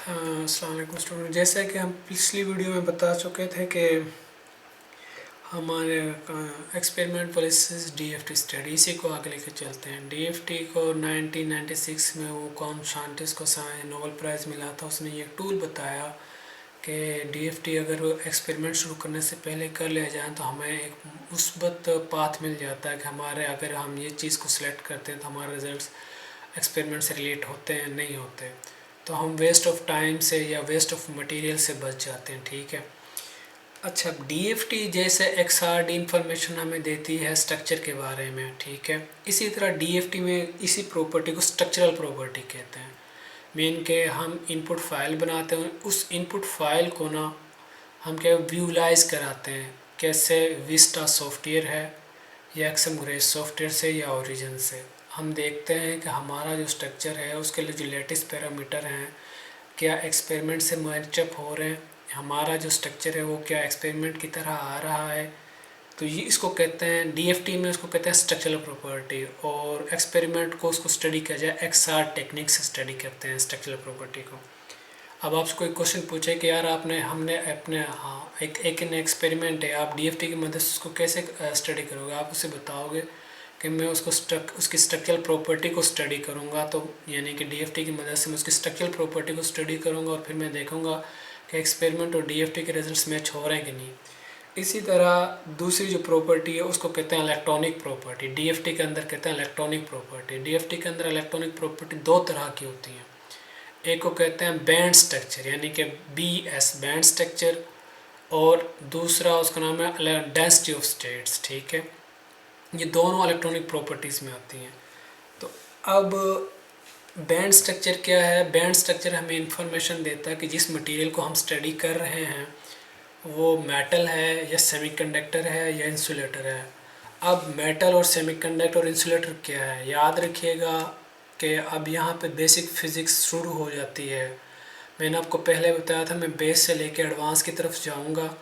अस्सलाम वालेकुम स्टूडेंट। जैसा कि हम पिछली वीडियो में बता चुके थे कि हमारे एक्सपेरिमेंट पॉलिसीज डीएफटी स्टडी, इसी को आगे लेके चलते हैं। डीएफटी को 1996 में वो कौन साइंटिस्ट को नोबेल प्राइज़ मिला था, उसने ये टूल बताया कि डीएफटी अगर एक्सपेरिमेंट शुरू करने से पहले कर लिया जाए तो हमें एक मुस्बत पाथ मिल जाता है कि हमारे अगर हम ये चीज़ को सिलेक्ट करते हैं तो हमारे रिजल्ट्स एक्सपेरिमेंट से रिलेट होते हैं नहीं होते, तो हम वेस्ट ऑफ टाइम से या वेस्ट ऑफ मटेरियल से बच जाते हैं। ठीक है। अच्छा, डीएफटी जैसे एक्सआरडी इंफॉर्मेशन हमें देती है स्ट्रक्चर के बारे में। ठीक है। इसी तरह डीएफटी में इसी प्रॉपर्टी को स्ट्रक्चरल प्रॉपर्टी कहते हैं। मीन के हम इनपुट फाइल बनाते हैं, उस इनपुट फाइल को ना हम क्या विजुलाइज कराते हैं, कैसे विस्टा सॉफ्टवेयर है या एक्सएम ग्रेस सॉफ्टवेयर से या ओरिजिन से। हम देखते हैं कि हमारा जो स्ट्रक्चर है उसके लिए जो लेटेस्ट पैरामीटर हैं क्या एक्सपेरिमेंट से मैचअप हो रहे हैं, हमारा जो स्ट्रक्चर है वो क्या एक्सपेरिमेंट की तरह आ रहा है। तो ये इसको कहते हैं डीएफटी में, उसको कहते हैं स्ट्रक्चरल प्रॉपर्टी। और एक्सपेरिमेंट को उसको स्टडी किया जाए एक्सआर टेक्निक से स्टडी करते हैं स्ट्रक्चरल प्रॉपर्टी को। अब आपसे कोई क्वेश्चन पूछे कि यार हमने अपने एक एक्सपेरिमेंट है, आप डीएफटी की मदद से उसको कैसे स्टडी करोगे, आप उसे बताओगे कि मैं उसकी स्ट्रक्चरल प्रॉपर्टी को स्टडी करूँगा। तो यानी कि डीएफटी की मदद से मैं उसकी स्ट्रक्चरल प्रॉपर्टी को स्टडी करूँगा और फिर मैं देखूँगा कि एक्सपेरिमेंट और डीएफटी के रिजल्ट्स मैच हो रहे हैं कि नहीं। इसी तरह दूसरी जो प्रॉपर्टी है उसको कहते हैं इलेक्ट्रॉनिक प्रॉपर्टी। डीएफटी के अंदर कहते हैं इलेक्ट्रॉनिक प्रॉपर्टी। डीएफटी के अंदर इलेक्ट्रॉनिक प्रॉपर्टी दो तरह की होती हैं। एक को कहते हैं बैंड स्ट्रक्चर यानी कि BS बैंड स्ट्रक्चर, और दूसरा उसका नाम है डेंसिटी ऑफ स्टेट्स। ठीक है। ये दोनों इलेक्ट्रॉनिक प्रॉपर्टीज़ में आती हैं। तो अब बैंड स्ट्रक्चर क्या है? बैंड स्ट्रक्चर हमें इंफॉर्मेशन देता है कि जिस मटेरियल को हम स्टडी कर रहे हैं वो मेटल है या सेमीकंडक्टर है या इंसुलेटर है। अब मेटल और सेमीकंडक्टर और इंसुलेटर क्या है, याद रखिएगा कि अब यहाँ पे बेसिक फ़िज़िक्स शुरू हो जाती है। मैंने आपको पहले बताया था मैं बेस से लेकर एडवांस की तरफ जाऊँगा।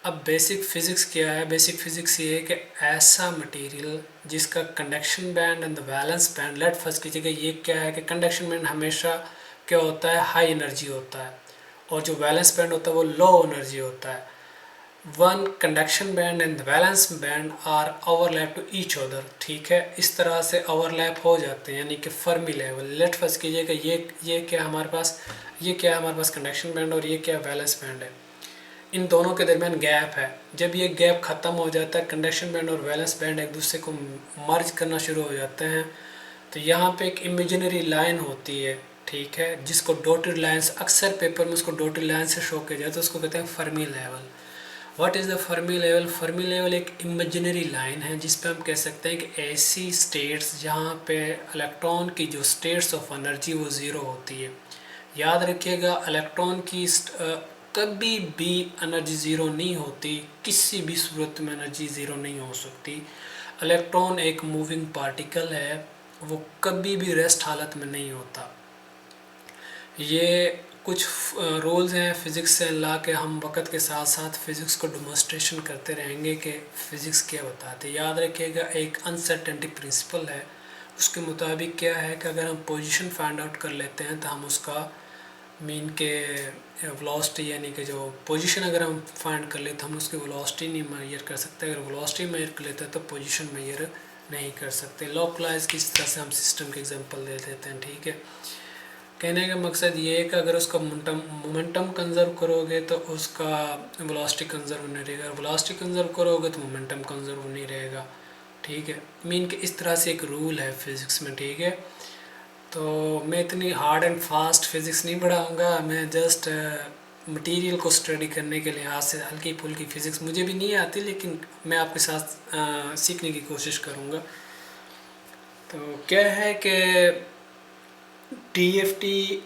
अब बेसिक फ़िज़िक्स क्या है? बेसिक फ़िज़िक्स ये है कि ऐसा मटेरियल जिसका conduction band and the valence band, let first कीजिएगा ये क्या है कि कंडक्शन बैंड हमेशा क्या होता है, हाई एनर्जी होता है, और जो वैलेंस बैंड होता है वो लो एनर्जी होता है। When conduction band and the valence band are overlap to each other. ठीक है, इस तरह से ओवरलैप हो जाते हैं यानी कि फर्मी लेवल। लेट फर्स्ट कीजिएगा ये क्या हमारे पास कंडक्शन बैंड और ये क्या वैलेंस बैंड है। इन दोनों के दरमियान गैप है। जब ये गैप ख़त्म हो जाता है, कंडक्शन बैंड और वैलेंस बैंड एक दूसरे को मर्ज करना शुरू हो जाते हैं, तो यहाँ पे एक इमेजिनरी लाइन होती है। ठीक है, जिसको डॉटेड लाइन्स, अक्सर पेपर में उसको डॉटेड लाइन से शो किया जाता है, तो उसको कहते हैं Fermi level. What is the Fermi level? Fermi level एक इमेजिनरी लाइन है जिस पे हम कह सकते हैं कि ऐसी स्टेट्स जहाँ पे इलेक्ट्रॉन की जो स्टेट्स ऑफ एनर्जी वो ज़ीरो होती है। याद रखिएगा, इलेक्ट्रॉन की कभी भी एनर्जी ज़ीरो नहीं होती, किसी भी सूरत में एनर्जी ज़ीरो नहीं हो सकती। इलेक्ट्रॉन एक मूविंग पार्टिकल है, वो कभी भी रेस्ट हालत में नहीं होता। ये कुछ रूल्स हैं फ़िज़िक्स से ला के हम वक्त के साथ साथ फ़िज़िक्स को डेमोन्स्ट्रेशन करते रहेंगे कि फ़िज़िक्स क्या बताते। याद रखिएगा, एक अनसर्टेनिटी प्रिंसिपल है, उसके मुताबिक क्या है कि अगर हम पोजीशन फाइंड आउट कर लेते हैं तो हम उसका मीन के वेलोसिटी यानी कि जो पोजीशन अगर हम फाइंड कर लेते तो हम उसकी वेलोसिटी नहीं मेजर कर सकते। अगर वेलोसिटी मेजर कर लेते हैं तो पोजीशन मेजर नहीं कर सकते। लोकलाइज किस तरह से हम सिस्टम के एग्जांपल दे देते हैं। ठीक है, कहने का मकसद ये है कि अगर उसका मोमेंटम कंजर्व करोगे तो उसका वेलोसिटी कंजर्व नहीं रहेगा, वेलोसिटी कंजर्व करोगे तो मोमेंटम कंजर्व नहीं रहेगा। ठीक है, मीन के इस तरह से एक रूल है फिज़िक्स में। ठीक है, तो मैं इतनी हार्ड एंड फास्ट फिज़िक्स नहीं पढ़ाऊँगा, मैं जस्ट मटेरियल को स्टडी करने के लिहाज से हल्की फुल्की फ़िज़िक्स मुझे भी नहीं आती, लेकिन मैं आपके साथ सीखने की कोशिश करूँगा। तो क्या है कि डीएफटी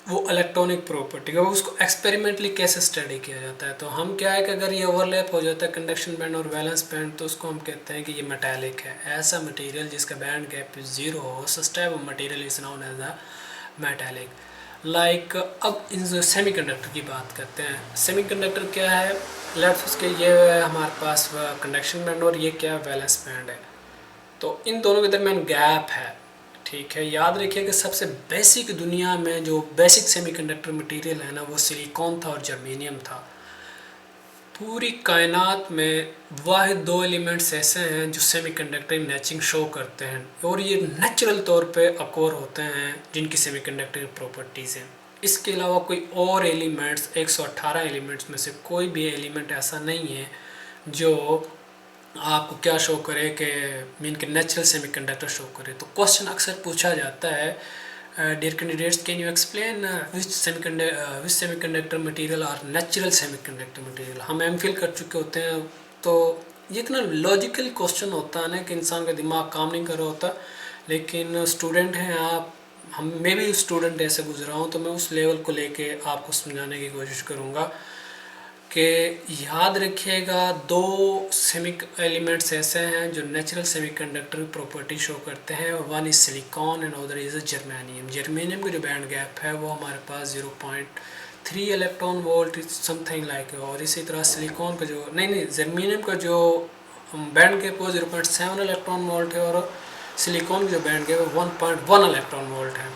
वो इलेक्ट्रॉनिक प्रॉपर्टी है, उसको एक्सपेरिमेंटली कैसे स्टडी किया जाता है। तो हम क्या है कि अगर ये ओवरलैप हो जाता है कंडक्शन बैंड और वैलेंस बैंड, तो उसको हम कहते हैं कि ये मेटालिक है। ऐसा मटेरियल जिसका बैंड गैप ज़ीरो हो, such type of material is known as a metallic. Like अब इन सेमीकंडक्टर की बात करते हैं। सेमीकंडक्टर क्या है? लेट्स के ये हमारे पास कंडक्शन बैंड और ये क्या वैलेंस बैंड है, तो इन दोनों के दरमियान गैप है। ठीक है, याद रखिए कि सबसे बेसिक दुनिया में जो बेसिक सेमीकंडक्टर मटेरियल है ना वो सिलिकॉन था और जर्मेनियम था। पूरी कायनात में वाहिद दो एलिमेंट्स ऐसे हैं जो सेमीकंडक्टर मैचिंग शो करते हैं और ये नेचुरल तौर पे अकोर होते हैं जिनकी सेमीकंडक्टर प्रॉपर्टीज़ हैं। इसके अलावा कोई और एलिमेंट्स 118 एलिमेंट्स में से कोई भी एलिमेंट ऐसा नहीं है जो आपको क्या शो करे कि मीन के नेचुरल सेमीकंडक्टर शो करे। तो क्वेश्चन अक्सर पूछा जाता है, dear candidates can you explain which semiconductor material और नेचुरल सेमीकंडक्टर मटेरियल। हम एमफिल कर चुके होते हैं तो ये इतना लॉजिकल क्वेश्चन होता है ना कि इंसान का दिमाग काम नहीं कर रहा होता, लेकिन स्टूडेंट हैं आप, मैं भी स्टूडेंट ऐसे गुजरा हूँ तो मैं उस लेवल को लेके आपको समझाने की कोशिश करूँगा कि याद रखिएगा दो सेमिक एलिमेंट्स ऐसे हैं जो नेचुरल सेमीकंडक्टर प्रॉपर्टी शो करते हैं। One is silicon and other is germanium. Germanium का जो बैंड गैप है वो हमारे पास 0.3 इलेक्ट्रॉन वोल्ट समथिंग लाइक है, और इसी तरह सिलिकॉन का जो नहीं जर्मेनियम का जो बैंड गैप वो 0.7 इलेक्ट्रॉन वोल्ट है और सिलिकॉन का जो बैंड गैप है 1.1 इलेक्ट्रॉन वोल्ट है।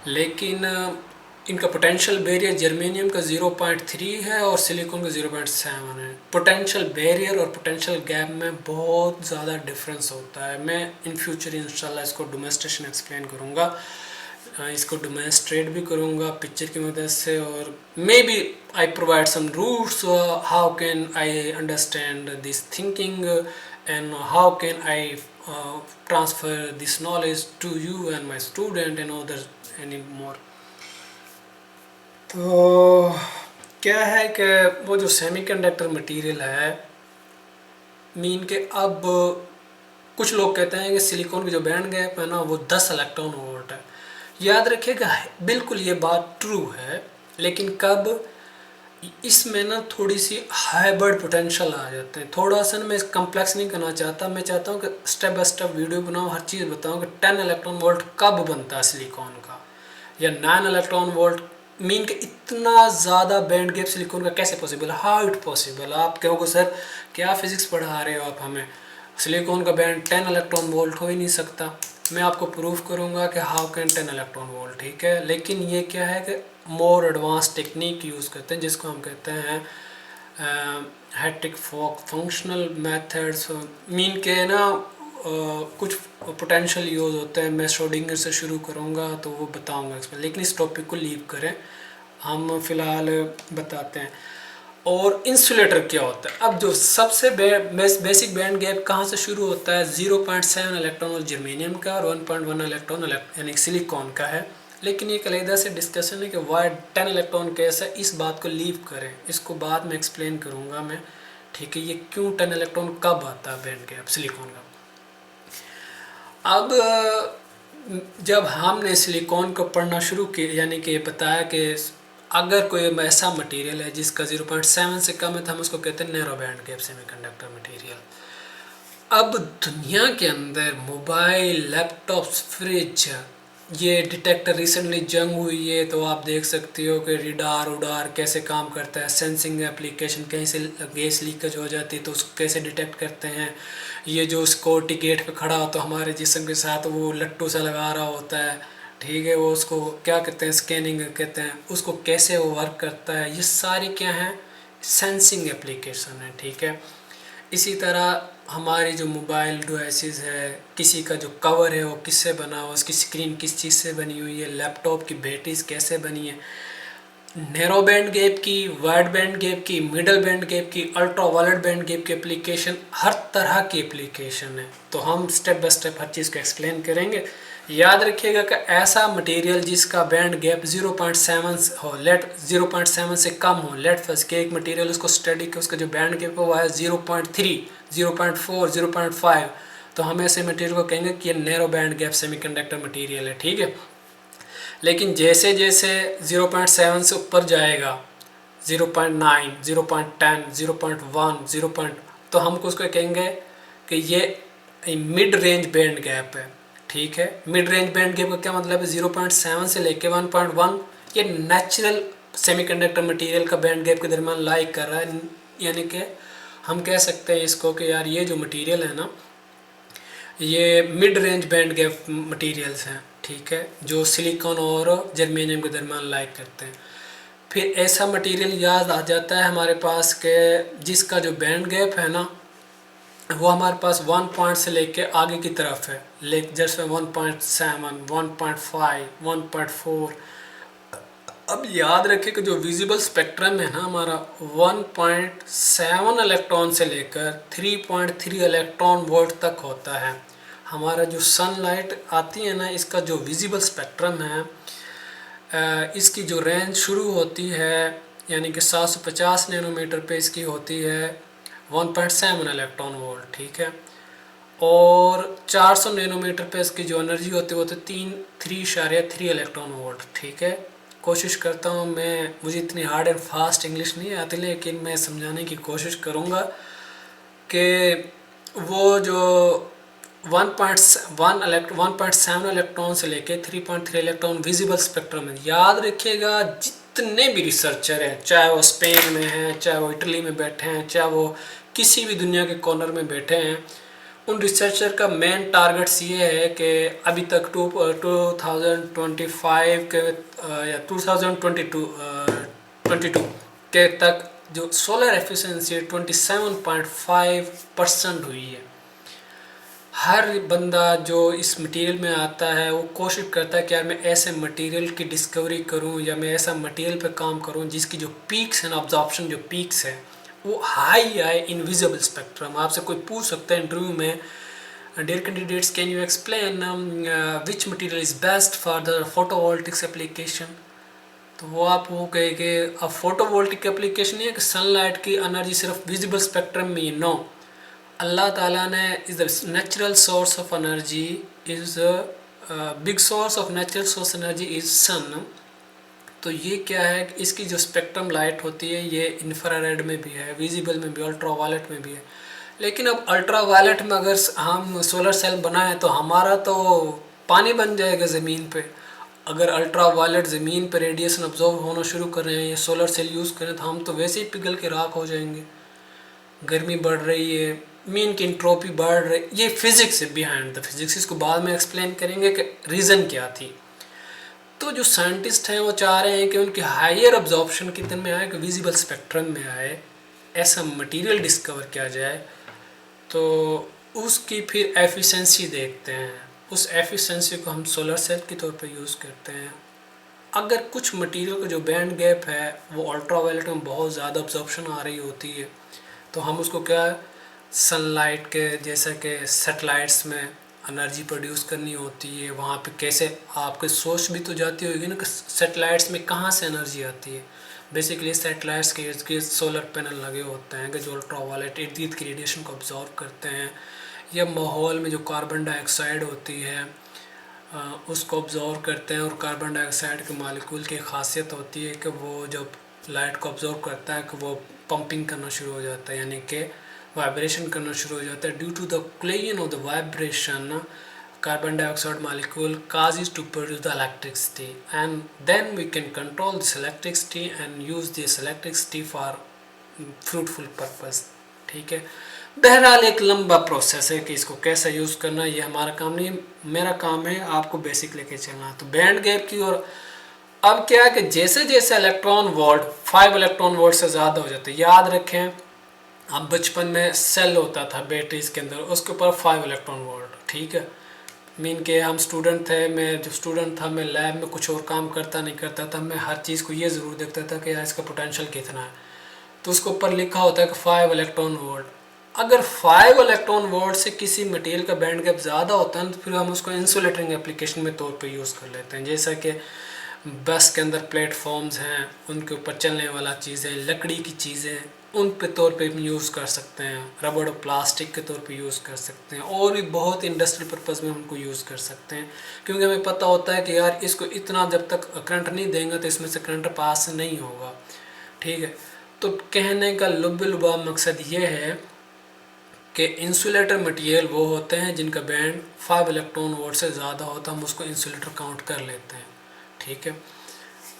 लेकिन इनका पोटेंशियल बैरियर जर्मेनियम का 0.3 है और सिलिकॉन का 0.7 है। पोटेंशियल बैरियर और पोटेंशियल गैप में बहुत ज़्यादा डिफरेंस होता है। मैं इन फ्यूचर इंशाल्लाह इसको डेमोंस्ट्रेशन एक्सप्लेन करूँगा, इसको डेमोंस्ट्रेट भी करूँगा पिक्चर की मदद से, और maybe I provide some roots how can I understand this thinking and how can I transfer this knowledge to you and my student and other any more. तो क्या है कि वो जो सेमीकंडक्टर मटेरियल है मीन के अब कुछ लोग कहते हैं कि सिलिकॉन की जो बैंड गैप है ना वो 10 इलेक्ट्रॉन वोल्ट है। याद रखिएगा बिल्कुल ये बात ट्रू है, लेकिन कब इसमें ना थोड़ी सी हाइब्रिड पोटेंशियल आ जाते हैं। थोड़ा सा ना मैं कम्प्लेक्स नहीं करना चाहता, मैं चाहता हूँ कि स्टेप बाय स्टेप वीडियो बनाऊँ, हर चीज़ बताऊँ कि 10 इलेक्ट्रॉन वोल्ट कब बनता है सिलिकॉन का, या 9 इलेक्ट्रॉन वोल्ट मीन के इतना ज़्यादा बैंड गैप सिलिकॉन का कैसे पॉसिबल है, हाउ इट पॉसिबल। आप कहोगे सर क्या फिज़िक्स पढ़ा रहे हो आप हमें, सिलिकॉन का बैंड 10 इलेक्ट्रॉन वोल्ट हो ही नहीं सकता। मैं आपको प्रूफ करूँगा कि हाउ कैन 10 इलेक्ट्रॉन वोल्ट, ठीक है। लेकिन ये क्या है कि मोर एडवांस टेक्निक यूज़ करते हैं जिसको हम कहते हैं हैट्रिक फंक्शनल मेथड्स। मीन के ना कुछ पोटेंशियल यूज़ होते हैं। मैं श्रोडिंगर से शुरू करूँगा तो वो बताऊँगा इसमें, लेकिन इस टॉपिक को लीव करें, हम फिलहाल बताते हैं। और इंसुलेटर क्या होता है, अब जो सबसे बेसिक बैंड गैप कहाँ से शुरू होता है, 0.7 इलेक्ट्रॉन जर्मेनियम का और 1.1 इलेक्ट्रॉन यानी सिलिकॉन का है। लेकिन एक अलग से डिस्कशन है कि वाई 10 इलेक्ट्रॉन कैसे, इस बात को लीव करें, इसको बाद में एक्सप्लेन करूँगा मैं, ठीक है। ये क्यों 10 इलेक्ट्रॉन कब आता है बैंड गैप सिलिकॉन का। अब जब हमने सिलिकॉन को पढ़ना शुरू किया, यानी कि बताया कि अगर कोई ऐसा मटेरियल है जिसका 0.7 से कम है तो हम उसको कहते हैं narrow band gap semiconductor material. अब दुनिया के अंदर मोबाइल, लैपटॉप्स, फ्रिज, ये डिटेक्टर रिसेंटली जंग हुई है तो आप देख सकते हो कि रिडार उडार कैसे काम करता है। सेंसिंग एप्लीकेशन, कहीं से गैस लीकेज हो जाती है तो उसको कैसे डिटेक्ट करते हैं। ये जो सिक्योरिटी गेट पे खड़ा हो तो हमारे जिस्म के साथ वो लट्टू सा लगा रहा होता है, ठीक है, वो उसको क्या कहते हैं, स्कैनिंग कहते हैं, उसको कैसे वो वर्क करता है। ये सारी क्या हैं, सेंसिंग एप्लीकेशन है, ठीक है। इसी तरह हमारी जो मोबाइल डिवाइसेस है, किसी का जो कवर है वो किससे बना हुआ, उसकी स्क्रीन किस चीज़ से बनी हुई है, लैपटॉप की बैटरीज कैसे बनी है, नैरो बैंड गैप की, वाइड बैंड गैप की, मिडल बैंड गैप की, अल्ट्रा वायलेट बैंड गैप की एप्लीकेशन, हर तरह की एप्लीकेशन है। तो हम स्टेप बाय स्टेप हर चीज़ को एक्सप्लेन करेंगे। याद रखिएगा कि ऐसा मटेरियल जिसका बैंड गैप 0.7 हो, लेट 0.7 से कम हो, लेट फर्स्ट के एक मटेरियल उसको स्टडी के उसका जो बैंड गैप है वो है 0.3, 0.4, 0.5, तो हम ऐसे मटेरियल को कहेंगे कि ये narrow band gap semiconductor material है, ठीक है। लेकिन जैसे जैसे 0.7 से ऊपर जाएगा, 0.9, 0.10, 0.1, 0. तो हमको उसको कहेंगे कि ये मिड रेंज बैंड गैप है, ठीक है। मिड रेंज बैंड गैप का क्या मतलब है, 0.7 से लेके 1.1 ये नेचुरल सेमीकंडक्टर मटेरियल का बैंड गैप के दरमियान लाइक कर रहा है। यानी कि हम कह सकते हैं इसको कि यार ये जो मटेरियल है ना, ये mid range band gap materials हैं, ठीक है, जो सिलिकॉन और जर्मेनियम के दरमियान लाइक करते हैं। फिर ऐसा मटेरियल याद आ जाता है हमारे पास के जिसका जो बैंड गैप है ना वो हमारे पास 1 पॉइंट से लेके आगे की तरफ है, जैसे 1.7, 1.5, 1.4। अब याद रखें कि जो विजिबल स्पेक्ट्रम है ना हमारा 1.7 इलेक्ट्रॉन से लेकर 3.3 इलेक्ट्रॉन वोल्ट तक होता है। हमारा जो सनलाइट आती है ना इसका जो विजिबल स्पेक्ट्रम है इसकी जो रेंज शुरू होती है यानी कि 750 नैनोमीटर पे इसकी होती है 1.7 इलेक्ट्रॉन वोल्ट, ठीक है, और 400 नैनोमीटर पे इसकी जो एनर्जी होती है वो तो 3.3 इलेक्ट्रॉन वोल्ट, ठीक है। कोशिश करता हूँ मैं, मुझे इतनी हार्ड एंड फास्ट इंग्लिश नहीं आती लेकिन मैं समझाने की कोशिश करूँगा कि वो जो 1.7 इलेक्ट्रॉन से लेके 3.3 इलेक्ट्रॉन विजिबल स्पेक्ट्रम है। याद रखिएगा जितने भी रिसर्चर हैं, चाहे वो स्पेन में हैं, चाहे वो इटली में बैठे हैं, चाहे वो किसी भी दुनिया के कॉर्नर में बैठे हैं, उन रिसर्चर का मेन टारगेट्स ये है कि अभी तक 2025 के या 2022 के तक जो सोलर एफिशिएंसी 27.5% हुई है। हर बंदा जो इस मटेरियल में आता है वो कोशिश करता है कि यार मैं ऐसे मटेरियल की डिस्कवरी करूं या मैं ऐसा मटेरियल पे काम करूं जिसकी जो पीक्स हैं, ऑब्जॉर्प्शन जो पीक्स है वो हाई आए इन विजिबल स्पेक्ट्रम। आपसे कोई पूछ सकता है इंटरव्यू में, dear candidates can you explain which material is best for the photovoltaics application, तो वो आप वो कहे कि अब फोटोवोल्टिक एप्लीकेशन है कि सनलाइट की एनर्जी सिर्फ विजिबल स्पेक्ट्रम में ही, नो, अल्लाह ताला ने is the natural source of energy, is big source of natural source energy is सन। तो ये क्या है कि इसकी जो स्पेक्ट्रम लाइट होती है ये इंफ्रारेड में भी है, विजिबल में भी, अल्ट्रा वायलेट में भी है। लेकिन अब अल्ट्रा वायलेट में अगर हम सोलर सेल बनाएं तो हमारा तो पानी बन जाएगा ज़मीन पे। अगर अल्ट्रा वायलेट ज़मीन पे रेडिएशन ऑब्जॉर्व होना शुरू कर रहे हैं या सोलर सेल यूज़ करें तो हम तो वैसे ही पिघल के राख हो जाएंगे। गर्मी बढ़ रही है, मीन की इंट्रोपी बढ़ रही, ये फिज़िक्स है बिहाइंड द फिज़िक्स, इसको बाद में एक्सप्लेन करेंगे कि रीज़न क्या थी। तो जो साइंटिस्ट हैं वो चाह रहे हैं कि उनकी हायर अब्जॉर्प्शन कितने में आए, कि विजिबल स्पेक्ट्रम में आए, ऐसा मटेरियल डिस्कवर किया जाए। तो उसकी फिर एफिशिएंसी देखते हैं, उस एफिशिएंसी को हम सोलर सेल के तौर पर यूज़ करते हैं। अगर कुछ मटेरियल का जो बैंड गैप है वो अल्ट्रा वायलेट में बहुत ज़्यादा अब्जॉर्प्शन आ रही होती है तो हम उसको क्या सनलाइट के जैसा कि सैटेलाइट्स में एनर्जी प्रोड्यूस करनी होती है, वहाँ पे कैसे आपके सोच भी तो जाती होगी ना कि सैटेलाइट्स में कहाँ से एनर्जी आती है। बेसिकली सैटेलाइट्स के इर्द गिर्द सोलर पैनल लगे होते हैं कि जो अल्ट्रा वायलेट इर्द गिर्द की रेडिएशन को ऑब्जॉर्व करते हैं, या माहौल में जो कार्बन डाइऑक्साइड होती है उसको ऑब्जॉर्व करते हैं। और कार्बन डाइऑक्साइड के मालिक्यूल की खासियत होती है कि वो जब लाइट को ऑब्जॉर्व करता है कि वो पंपिंग करना शुरू हो जाता है, यानी कि वाइब्रेशन करना शुरू हो जाता है। Due to the collision of the vibration, carbon dioxide molecule causes to produce the electricity, and then we can control this electricity and use this electricity for fruitful purpose, ठीक है। बहरहाल एक लंबा प्रोसेस है कि इसको कैसे यूज़ करना, ये हमारा काम नहीं, मेरा काम है आपको बेसिक लेके चलना। तो बैंड गैप की और अब क्या है कि जैसे जैसे इलेक्ट्रॉन वोल्ट 5 इलेक्ट्रॉन वोल्ट से ज़्यादा हो जाते हैं, याद रखें अब बचपन में सेल होता था बैटरीज के अंदर, उसके ऊपर 5 इलेक्ट्रॉन वोल्ट, ठीक है। मीन के हम स्टूडेंट थे, मैं जो स्टूडेंट था मैं लैब में कुछ और काम करता नहीं करता था, मैं हर चीज़ को ये ज़रूर देखता था कि यार इसका पोटेंशियल कितना है, तो उसके ऊपर लिखा होता है कि 5 इलेक्ट्रॉन वोल्ट। अगर 5 इलेक्ट्रॉन वोल्ट से किसी मटेरियल का बैंड गैप ज़्यादा होता है तो फिर हम उसको इंसुलेटिंग एप्लीकेशन में तौर पे यूज़ कर लेते हैं। जैसा कि बस के अंदर प्लेटफॉर्म्स हैं, उनके ऊपर चलने वाला चीज़ें, लकड़ी की चीज़ें, उन पे तौर पे हम यूज़ कर सकते हैं, रबड़ और प्लास्टिक के तौर पे यूज़ कर सकते हैं, और भी बहुत इंडस्ट्री पर्पज़ में उनको यूज़ कर सकते हैं। क्योंकि हमें पता होता है कि यार इसको इतना जब तक करंट नहीं देंगे तो इसमें से करंट पास नहीं होगा, ठीक है। तो कहने का लुब्बा मकसद ये है कि इंसुलेटर मटेरियल वो होते हैं जिनका बैंड 5 इलेक्ट्रॉन वोल्ट से ज़्यादा होता है, हम उसको इंसुलेटर काउंट कर लेते हैं, ठीक है।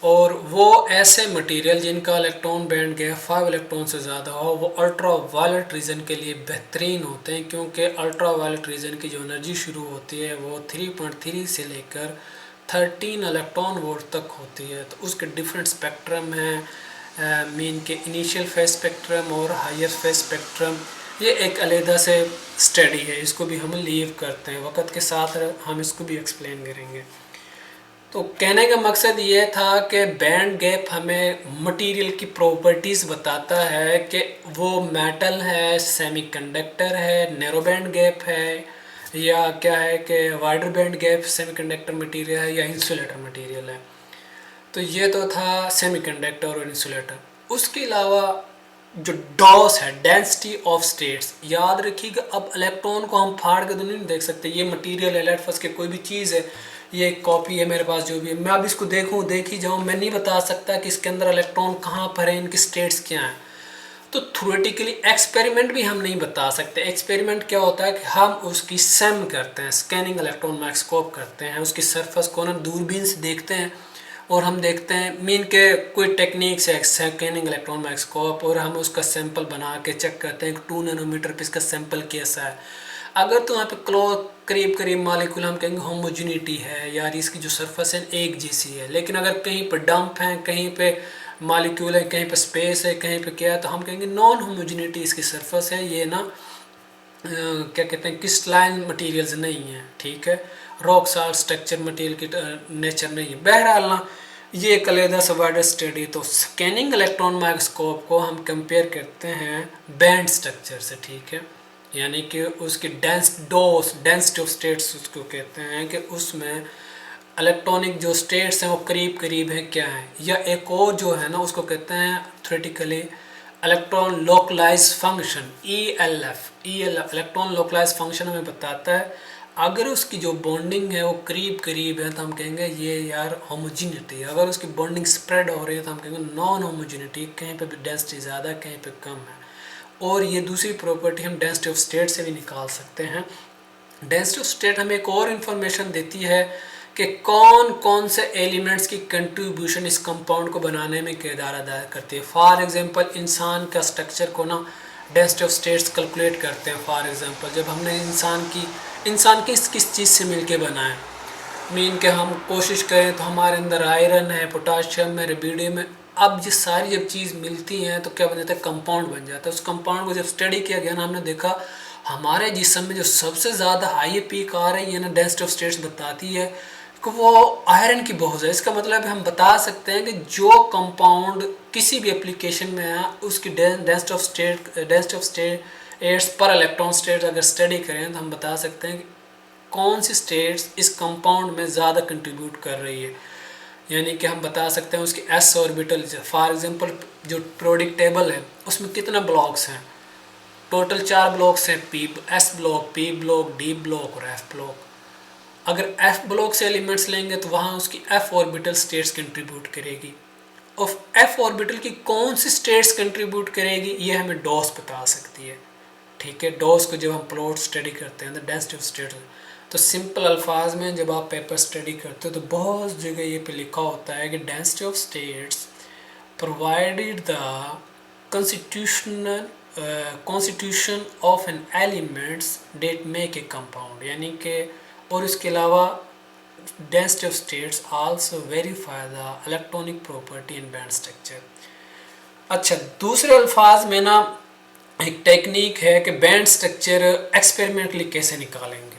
और वो ऐसे मटेरियल जिनका इलेक्ट्रॉन बैंड गैप 5 इलेक्ट्रॉन से ज़्यादा हो वो अल्ट्रा वायलेट रीजन के लिए बेहतरीन होते हैं, क्योंकि अल्ट्रा वायलेट रीजन की जो एनर्जी शुरू होती है वो 3.3 से लेकर 13 इलेक्ट्रॉन वोल्ट तक होती है। तो उसके डिफरेंट स्पेक्ट्रम हैं, मीन के इनिशियल फेज स्पेक्ट्रम और हायर फेज स्पेक्ट्रम। ये एक अलहदा से स्टडी है, इसको भी हम लीव करते हैं, वक्त के साथ हम इसको भी एक्सप्लेन करेंगे। तो कहने का मकसद ये था कि बैंड गैप हमें मटेरियल की प्रॉपर्टीज़ बताता है कि वो मेटल है, सेमीकंडक्टर है, नैरो बैंड गैप है, या क्या है कि wider band gap semiconductor material है या इंसुलेटर मटेरियल है। तो ये तो था सेमीकंडक्टर और इंसुलेटर। उसके अलावा जो डॉस है, डेंसिटी ऑफ स्टेट्स, याद रखिएगा। अब इलेक्ट्रॉन को हम फाड़ के तो नहीं देख सकते, ये मटेरियल है, लेट फर्स्ट के कोई भी चीज़ है, ये एक कॉपी है मेरे पास जो भी है, मैं अब इसको देख ही जाऊँ, मैं नहीं बता सकता कि इसके अंदर इलेक्ट्रॉन कहाँ पर है, इनकी स्टेट्स क्या हैं। तो थ्योरेटिकली एक्सपेरिमेंट भी हम नहीं बता सकते। एक्सपेरिमेंट क्या होता है कि हम उसकी सेम करते हैं, स्कैनिंग इलेक्ट्रॉन माइक्रोस्कोप करते हैं, उसकी सरफेस को ना दूरबीन से देखते हैं और हम देखते हैं मीन के कोई टेक्निक्स है स्कैनिंग इलेक्ट्रॉन माइक्रोस्कोप, और हम उसका सैंपल बना के चेक करते हैं कि 2 नैनोमीटर पे इसका सैंपल कैसा है। अगर तो यहाँ पे करीब करीब मालिक्यूल हम कहेंगे होमोजिनिटी है, यार इसकी जो सरफेस है एक जैसी है। लेकिन अगर कहीं पर डंप है, कहीं पे मालिक्यूल है, कहीं पे स्पेस है, कहीं पे क्या है, तो हम कहेंगे नॉन होमोजिनिटी इसकी सरफेस है, ये ना क्या कहते हैं क्रिस्टलाइन मटेरियल्स नहीं है, ठीक है, रॉक साल्ट स्ट्रक्चर मटेरियल की नेचर नहीं है। बहरहाल ना ये एक अलहदा सा वाइडर स्टडी। तो स्कैनिंग इलेक्ट्रॉन माइक्रोस्कोप को हम कंपेयर करते हैं बैंड स्ट्रक्चर से, ठीक है, यानी कि उसकी डेंसिटी ऑफ स्टेट्स उसको कहते हैं कि उसमें इलेक्ट्रॉनिक जो स्टेट्स हैं वो करीब करीब हैं क्या है, या एक और जो है ना उसको कहते हैं theoretically electron localise function, ELF। Electron localise function हमें बताता है अगर उसकी जो बॉन्डिंग है वो करीब करीब है तो हम कहेंगे ये यार होमोजिनिटी। अगर उसकी बॉन्डिंग स्प्रेड हो रही है तो हम कहेंगे नॉन होमोजिनिटी, कहीं पे भी डेंसिटी ज़्यादा कहीं पे कम है। और ये दूसरी प्रॉपर्टी हम डेंसिटी ऑफ स्टेट से भी निकाल सकते हैं। डेंसिटी ऑफ स्टेट हमें एक और इन्फॉर्मेशन देती है कि कौन कौन से एलिमेंट्स की कंट्रीब्यूशन इस कंपाउंड को बनाने में किरदार अदा करती है। फॉर एग्जांपल इंसान का स्ट्रक्चर को ना डेंसिटी ऑफ स्टेट्स कैलकुलेट करते हैं। फॉर एग्जांपल जब हमने इंसान किस चीज़ से मिलके बनाए, मीन के हम कोशिश करें तो हमारे अंदर आयरन है, पोटाशियम है, रुबिडियम है। अब ये सारी जब चीज़ मिलती हैं तो क्या बन जाता है, कंपाउंड बन जाता है। उस कंपाउंड को जब स्टडी किया गया ना हमने देखा हमारे जिस्म में जो सबसे ज़्यादा हाई पीक आ रही है ना डेंसिटी ऑफ स्टेट्स बताती है कि वो आयरन की बहुत है। इसका मतलब हम बता सकते हैं कि जो कंपाउंड किसी भी एप्लीकेशन में है उसकी डेंसिटी ऑफ स्टेट्स पर इलेक्ट्रॉन स्टेट अगर स्टडी करें तो हम बता सकते हैं कि कौन सी स्टेट्स इस कंपाउंड में ज़्यादा कंट्रीब्यूट कर रही है। यानी कि हम बता सकते हैं उसकी एस ऑर्बिटल, फॉर एग्जांपल जो पीरियोडिक टेबल है उसमें कितने ब्लॉक्स हैं, टोटल 4 ब्लॉक्स हैं, S block, P block, D block और एफ ब्लॉक। अगर एफ ब्लॉक से एलिमेंट्स लेंगे तो वहाँ उसकी एफ ऑर्बिटल स्टेट्स कंट्रीब्यूट करेगी। और एफ ऑर्बिटल की कौन सी स्टेट्स कंट्रीब्यूट करेगी ये हमें डॉस बता सकती है, ठीक है। डॉस को जब हम प्लॉट स्टडी करते हैं तो डेंसिटी ऑफ स्टेट्स, तो सिंपल अल्फाज में जब आप पेपर स्टडी करते हो तो बहुत जगह ये पे लिखा होता है कि density of states provided the constitution of an elements that make a compound, यानी कि और इसके अलावा density of states also verify the electronic property in band structure. अच्छा, दूसरे अल्फाज में ना एक टेक्निक है कि बैंड स्ट्रक्चर एक्सपेरिमेंटली कैसे निकालेंगे।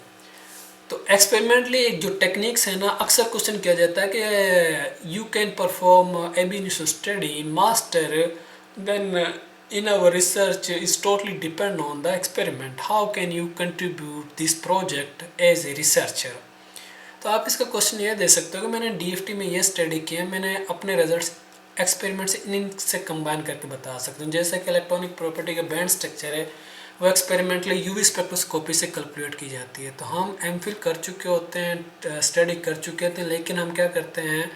तो एक्सपेरिमेंटली एक जो टेक्निक्स है ना अक्सर क्वेश्चन किया जाता है कि you can perform ab initio study master then in our research is totally depend on the experiment, how can you contribute this project as a researcher. तो आप इसका क्वेश्चन ये दे सकते हो कि मैंने DFT में ये स्टडी किया, मैंने अपने रिजल्ट्स एक्सपेरिमेंट से इनसे कंबाइन करके बता सकता हूँ। जैसे कि इलेक्ट्रॉनिक प्रॉपर्टी का बैंड स्ट्रक्चर है वो एक्सपेरिमेंटली UV स्पेक्ट्रोस्कोपी से कैलकुलेट की जाती है। तो हम MPhil कर चुके होते हैं, स्टडी कर चुके होते हैं, लेकिन हम क्या करते हैं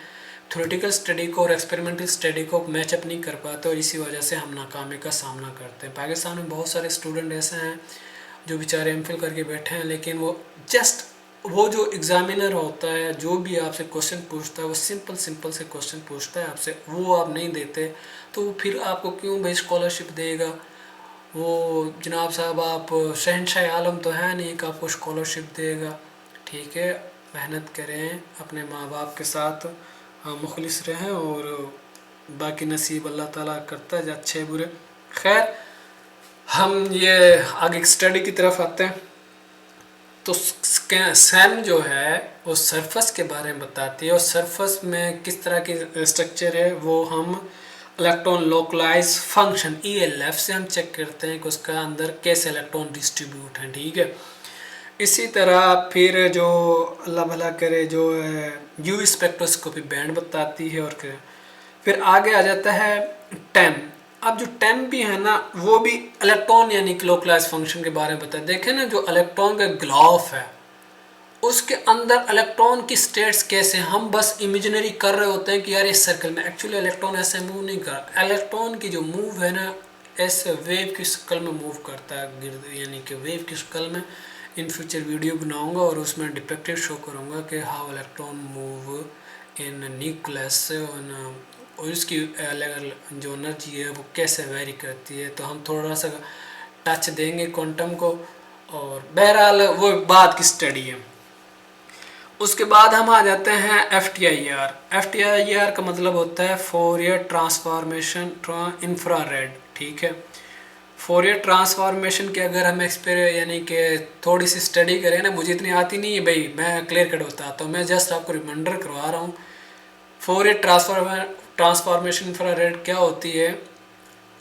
थ्योरेटिकल स्टडी को और एक्सपेरिमेंटल स्टडी को मैचअप नहीं कर पाते और इसी वजह से हम नाकामी का सामना करते हैं। पाकिस्तान में बहुत सारे स्टूडेंट ऐसे हैं जो बेचारे MPhil करके बैठे हैं लेकिन वो जस्ट वो जो एग्जामिनर होता है जो भी आपसे क्वेश्चन पूछता है वो सिंपल से क्वेश्चन पूछता है आपसे, वो आप नहीं देते तो फिर आपको क्यों भाई स्कॉलरशिप देगा वो? जनाब साहब आप शहनशाह आलम तो है नहीं कि आपको स्कॉलरशिप देगा। ठीक है, मेहनत करें अपने माँ बाप के साथ, मुखलिस रहें, और बाकी नसीब अल्लाह ताला करता है अच्छे बुरे। खैर, हम ये आगे स्टडी की तरफ आते हैं। तो सैम जो है वो सरफस के बारे में बताती है, और सरफस में किस तरह की स्ट्रक्चर है वो हम इलेक्ट्रॉन लोकलाइज फंक्शन ELF से हम चेक करते हैं कि उसका अंदर कैसे इलेक्ट्रॉन डिस्ट्रीब्यूट हैं। ठीक है, इसी तरह फिर जो अल्लाह भला करे जो यूवी स्पेक्ट्रोस्कोपी बैंड बताती है, और फिर आगे आ जाता है टेम। अब जो टेम भी है ना वो भी इलेक्ट्रॉन यानी कि लोकलाइज फंक्शन के बारे में बताया। देखें ना, जो इलेक्ट्रॉन का ग्लाफ है उसके अंदर इलेक्ट्रॉन की स्टेट्स कैसे, हम बस इमेजिनरी कर रहे होते हैं कि यार इस सर्कल में, एक्चुअली इलेक्ट्रॉन ऐसे मूव नहीं कर। इलेक्ट्रॉन की जो मूव है ना ऐसे वेव की शक्ल में मूव करता है, यानी कि वेव की शक्ल में। इन फ्यूचर वीडियो बनाऊंगा और उसमें डिपेक्टेड शो करूंगा कि how electron move in nucleus, और उसकी जो एनर्जी है वो कैसे वेरी करती है। तो हम थोड़ा सा टच देंगे क्वांटम को, और बहरहाल वो बाद की स्टडी है। उसके बाद हम आ जाते हैं FTIR। FTIR का मतलब होता है फोरियर ट्रांसफॉर्मेशन इंफ्रारेड। ठीक है, फोरियर ट्रांसफॉर्मेशन के अगर हम यानी कि थोड़ी सी स्टडी करें ना, मुझे इतनी आती नहीं है भाई, मैं क्लियर कट बताता हूँ, मैं जस्ट आपको रिमाइंडर करवा रहा हूँ। फोरियर ट्रांसफॉर्मेशन इंफ्रारेड क्या होती है,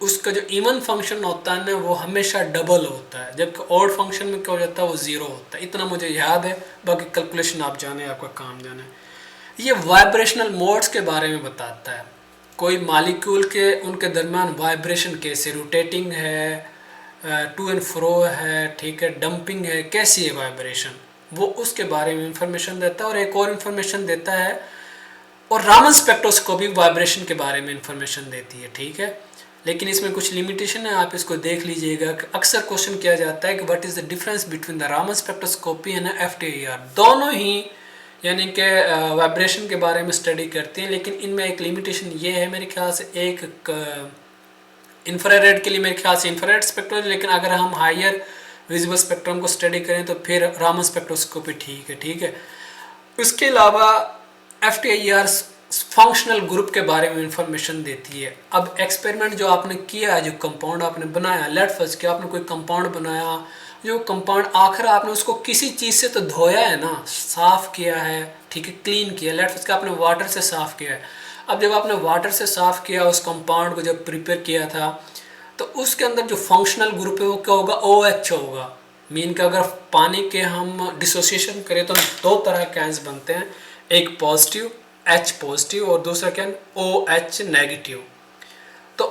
उसका जो इवन फंक्शन होता है ना वो हमेशा डबल होता है, जबकि ऑड फंक्शन में क्या हो जाता है वो ज़ीरो होता है। इतना मुझे याद है, बाकी कैलकुलेशन आप जाने, आपका काम जाने। ये वाइब्रेशनल मोड्स के बारे में बताता है, कोई मालिक्यूल के उनके दरमियान वाइब्रेशन कैसे, रोटेटिंग है, टू एंड फ्रो है, ठीक है, डंपिंग है, कैसी है वाइब्रेशन, वो उसके बारे में इंफॉर्मेशन देता है। और एक और इन्फॉर्मेशन देता है, और रामन स्पेक्ट्रोस्कोपी वाइब्रेशन के बारे में इंफॉर्मेशन देती है। ठीक है, लेकिन इसमें कुछ लिमिटेशन है, आप इसको देख लीजिएगा। अक्सर क्वेश्चन किया जाता है कि what is the difference between the Raman spectroscopy and FTIR। दोनों ही यानी कि वाइब्रेशन के बारे में स्टडी करती हैं, लेकिन इनमें एक लिमिटेशन ये है मेरे ख्याल से, एक इंफ्रारेड के लिए मेरे ख्याल से इंफ्रारेड स्पेक्ट्रोम, लेकिन अगर हम हायर विजिबल स्पेक्ट्रम को स्टडी करें तो फिर रामन स्पेक्ट्रोस्कोपी ठीक है। ठीक है, उसके अलावा FTIR फंक्शनल ग्रुप के बारे में इंफॉर्मेशन देती है। अब एक्सपेरिमेंट जो आपने किया है, जो कंपाउंड आपने बनाया, लेट फर्स्ट कि आपने कोई कंपाउंड बनाया, जो कंपाउंड आखिर आपने उसको किसी चीज़ से तो धोया है ना, साफ़ किया है, ठीक है, क्लीन किया। लेट फर्स्ट कि आपने वाटर से साफ़ किया है। अब जब आपने वाटर से साफ़ किया उस कंपाउंड को, जब प्रिपेयर किया था, तो उसके अंदर जो फंक्शनल ग्रुप है वो क्या होगा, OH होगा। मीन का अगर पानी के हम डिसोसिएशन करें तो दो तरह के आयंस बनते हैं, एक पॉजिटिव H पॉजिटिव और दूसरा क्या है OH नेगेटिव। तो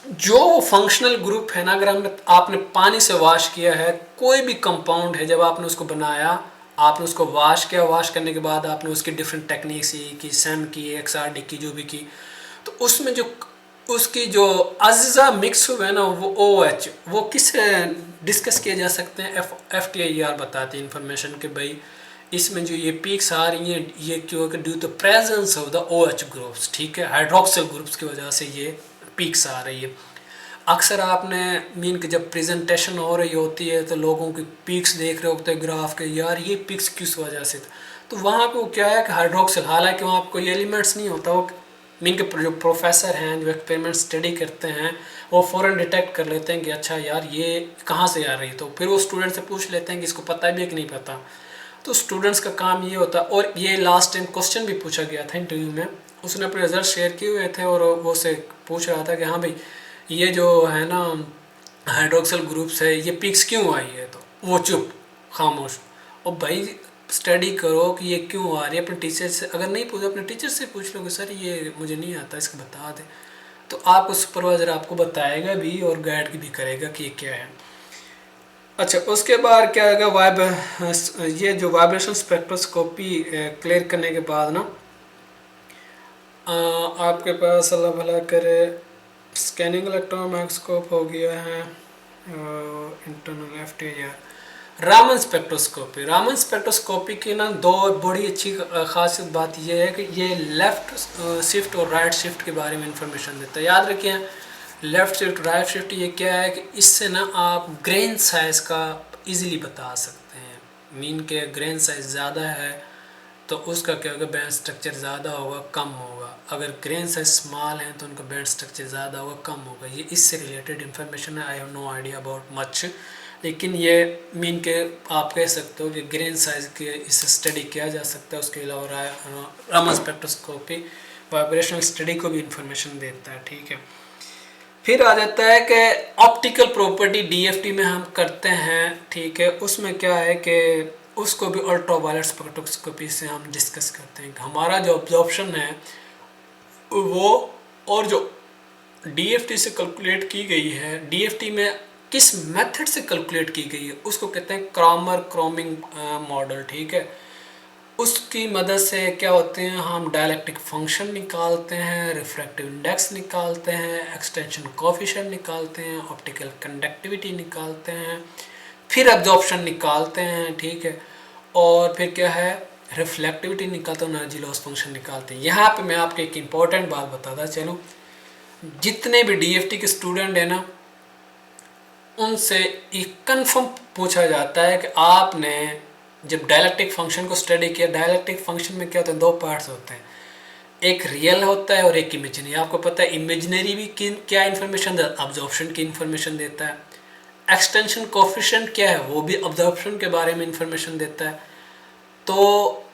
जो फंक्शनल ग्रुप है ना, अगर आपने पानी से वॉश किया है, कोई भी कंपाउंड है, जब आपने उसको बनाया, आपने उसको वॉश किया, वॉश करने के बाद आपने उसकी डिफरेंट टेक्निक्स की, SEM की, XRD की, जो भी की, तो उसमें जो उसकी जो अज्जा मिक्स हुए ना वो OH, वो किससे डिस्कस किए जा सकते हैं, FTIR बताती है इन्फॉर्मेशन के भाई इसमें जो ये पीक्स आ रही हैं ये क्यों, due to presence of the OH groups. ठीक है, हाइड्रोक्सिल ग्रुप्स की वजह से ये पीक्स आ रही है। अक्सर आपने मीन कि जब प्रेजेंटेशन हो रही होती है तो लोगों की पीक्स देख रहे होते हैं ग्राफ के, यार ये पीक्स किस वजह से, तो वहाँ पे वो क्या है कि हाइड्रोक्सिल, हालांकि वहाँ कोई एलिमेंट्स नहीं होता, वो मीन के जो प्रोफेसर हैं जो एक्सपेरिमेंट स्टडी करते हैं वो फ़ौरन डिटेक्ट कर लेते हैं कि अच्छा यार ये कहाँ से आ रही है, तो फिर वो स्टूडेंट से पूछ लेते हैं कि इसको पता भी है कि नहीं पता। तो स्टूडेंट्स का काम ये होता है। और ये लास्ट टाइम क्वेश्चन भी पूछा गया था इंटरव्यू में, उसने अपने रिजल्ट शेयर किए हुए थे और वो से पूछ रहा था कि हाँ भाई ये जो है ना हाइड्रोक्सिल ग्रुप्स है ये पिक्स क्यों आई है, तो वो चुप खामोश। और भाई स्टडी करो कि ये क्यों आ रही है, अपने टीचर से, अगर नहीं पूछो अपने टीचर से पूछ लो कि सर ये मुझे नहीं आता, इसको बता दे, तो आपको सुपरवाइज़र आपको बताएगा भी और गाइड भी करेगा कि ये क्या है। अच्छा, उसके बाद क्या होगा, ये जो वाइब्रेशन स्पेक्ट्रोस्कोपी क्लियर करने के बाद ना आपके पास अल्लाह भला करे स्कैनिंग इलेक्ट्रॉन माइक्रोस्कोप हो गया है, internal FTIR। Raman spectroscopy, Raman spectroscopy की ना दो बड़ी अच्छी खासियत बात यह है कि ये लेफ़्ट शिफ्ट और राइट शिफ्ट के बारे में इंफॉर्मेशन देता है। याद रखिए लेफ़्ट शिफ्ट राइट शिफ्ट ये क्या है कि इससे ना आप ग्रेन साइज़ का इजीली बता सकते हैं। मीन के ग्रेन साइज़ ज़्यादा है तो उसका क्या होगा, बैंड स्ट्रक्चर ज़्यादा होगा कम होगा। अगर ग्रेन साइज स्मॉल है तो उनका बैंड स्ट्रक्चर ज़्यादा होगा कम होगा। ये इससे रिलेटेड इन्फॉर्मेशन है। I have no idea about much, लेकिन ये मीन के आप कह सकते हो कि ग्रेन साइज के इससे स्टडी किया जा सकता है। उसके अलावा रामन स्पेक्ट्रोस्कोपी वाइब्रेशनल स्टडी को भी इंफॉर्मेशन देता है। ठीक है, फिर आ जाता है कि ऑप्टिकल प्रॉपर्टी डीएफटी में हम करते हैं। ठीक है, उसमें क्या है कि उसको भी अल्ट्रावायलेट स्पेक्ट्रोस्कोपी से हम डिस्कस करते हैं। हमारा जो ऑब्जॉर्प्शन है वो और जो डीएफटी से कैलकुलेट की गई है, डीएफटी में किस मेथड से कैलकुलेट की गई है उसको कहते हैं क्रॉमर क्रोमिंग मॉडल। ठीक है, उसकी मदद से क्या होते हैं, हम डायलेक्ट्रिक फंक्शन निकालते हैं, रिफ्रैक्टिव इंडेक्स निकालते हैं, एक्सटेंशन कोफिशिएंट निकालते हैं, ऑप्टिकल कंडक्टिविटी निकालते हैं, फिर एब्जॉर्प्शन निकालते हैं। ठीक है, और फिर क्या है, रिफ्लेक्टिविटी निकालते हैं, एनर्जी लॉस फंक्शन निकालते हैं। यहाँ पे मैं आपको एक इम्पॉर्टेंट बात बताता चलूँ, जितने भी डीएफटी के स्टूडेंट हैं ना उनसे एक कन्फर्म पूछा जाता है कि आपने जब डायलेक्ट्रिक फंक्शन को स्टडी किया, डायलेक्ट्रिक फंक्शन में क्या होता है, दो पार्ट्स होते हैं, एक रियल होता है और एक इमेजिनरी। आपको पता है इमेजिनरी भी क्या इन्फॉर्मेशन देता है, अब्जॉर्प्शन की इन्फॉर्मेशन देता है। एक्सटेंशन कोफिशिएंट क्या है, वो भी अब्जॉर्प्शन के बारे में इन्फॉर्मेशन देता है। तो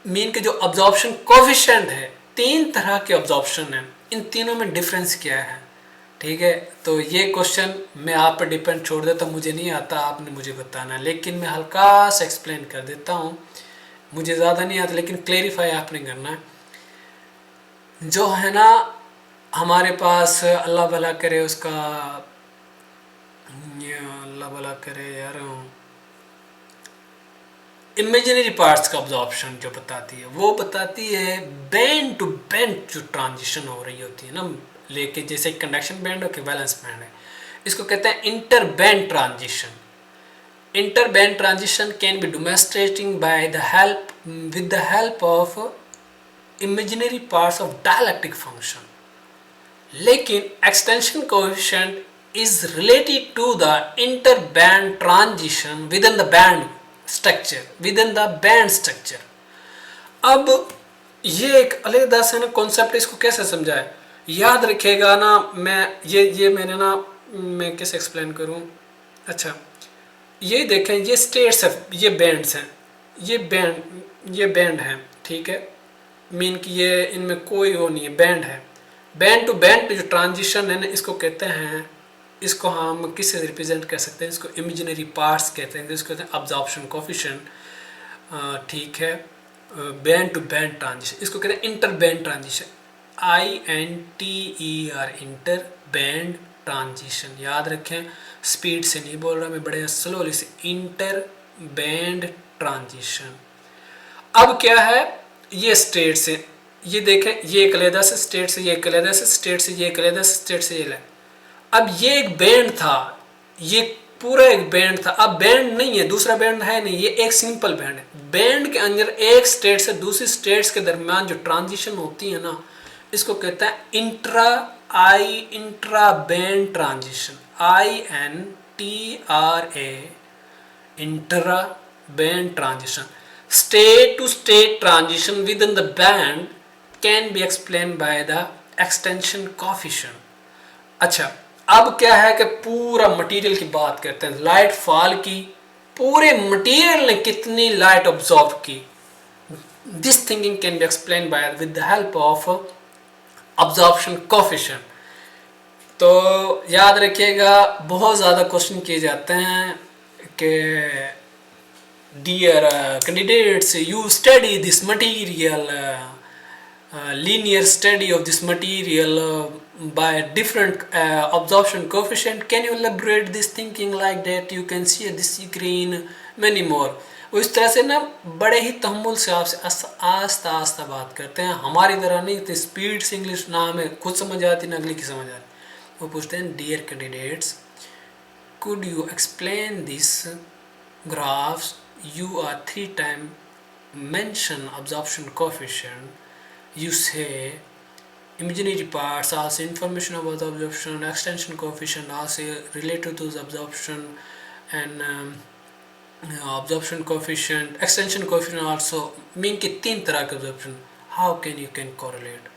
मीन के जो अब्जॉर्प्शन कोफिशिएंट है, तीन तरह के अब्जॉर्प्शन है, इन तीनों में डिफरेंस क्या है। ठीक है, तो ये क्वेश्चन मैं आप पर डिपेंड छोड़ देता हूँ, मुझे नहीं आता, आपने मुझे बताना, लेकिन मैं हल्का सा एक्सप्लेन कर देता हूँ। मुझे ज़्यादा नहीं आता लेकिन क्लेरिफाई आपने करना है। जो है ना हमारे पास, अल्लाह भला करे उसका, अल्लाह भला करे यार, इमेजिनरी पार्ट्स का अब्जॉर्प्शन जो बताती है वो बताती है बैंड टू बैंड जो ट्रांजिशन हो रही होती है ना, लेके जैसे कंडक्शन बैंड हो कि वैलेंस बैंड है, इसको कहते हैं inter band transition. Inter band transition can be demonstrating by the help with the help of imaginary parts of dielectric function. लेकिन extension coefficient is related to the inter band transition within the band structure, within the band structure. अब ये एक अलग से ना concept, इसको कैसे समझाए, याद रखिएगा ना। मैंने ना, मैं कैसे एक्सप्लेन करूं। अच्छा, ये देखें, ये स्टेट्स है, ये बैंड्स हैं, ये बैंड है। ठीक है, मीन कि ये इनमें कोई वो नहीं है, बैंड है। बैंड टू बैंड जो ट्रांजिशन है ना, इसको कहते हैं, इसको हम किससे रिप्रेजेंट कर सकते हैं, इसको इमेजिनरी पार्ट्स कहते हैं, जिसको कहते हैं अब्जॉर्प्शन कोफिशिएंट। ठीक है, बैंड टू बैंड ट्रांजिशन, इसको कहते हैं inter band transition, INTER, inter band transition. याद रखें, स्पीड से नहीं बोल रहा मैं, बड़े स्लोली से, इंटर बैंड ट्रांजिशन। अब क्या है, ये स्टेट से, ये देखें, ये एक अलग से स्टेट से, ये एक अलग से स्टेट से, ये एक अलग से स्टेट से, ये अब ये एक बैंड था, ये पूरा एक बैंड था। अब बैंड नहीं है, दूसरा बैंड है नहीं, ये एक सिंपल बैंड है। बैंड के अंदर एक स्टेट से दूसरी स्टेट्स के दरमियान जो ट्रांजिशन होती है ना, इसको कहता है intra band transition, INTRA, intra band transition. State to state transition within the band can be explain by the extension coefficient. अच्छा, अब क्या है कि पूरा मटेरियल की बात करते हैं, लाइट फॉल की, पूरे मटेरियल ने कितनी लाइट ऑब्जॉर्व की। This thinking can be explain bye with the help of absorption coefficient. तो याद रखिएगा, बहुत ज़्यादा क्वेश्चन किए जाते हैं कि dear candidates, you study this material, linear study of this material by different absorption coefficient. Can you elaborate this thinking like that? You can see this screen, many more. वो इस तरह से ना बड़े ही तहम्मुल से आपसे आस्ता आस्ता बात करते हैं, हमारी तरह नहीं तो स्पीड से इंग्लिश ना हमें खुद समझ आती ना अगली की समझ आती। वो पूछते हैं, dear candidates, could you explain this graphs you are 3 time mention absorption coefficient, you say imaginary parts also information about the absorption, extension coefficient also related to the absorption, and absorption coefficient, extension coefficient also mean के 3 तरह के absorption, how can you can correlate।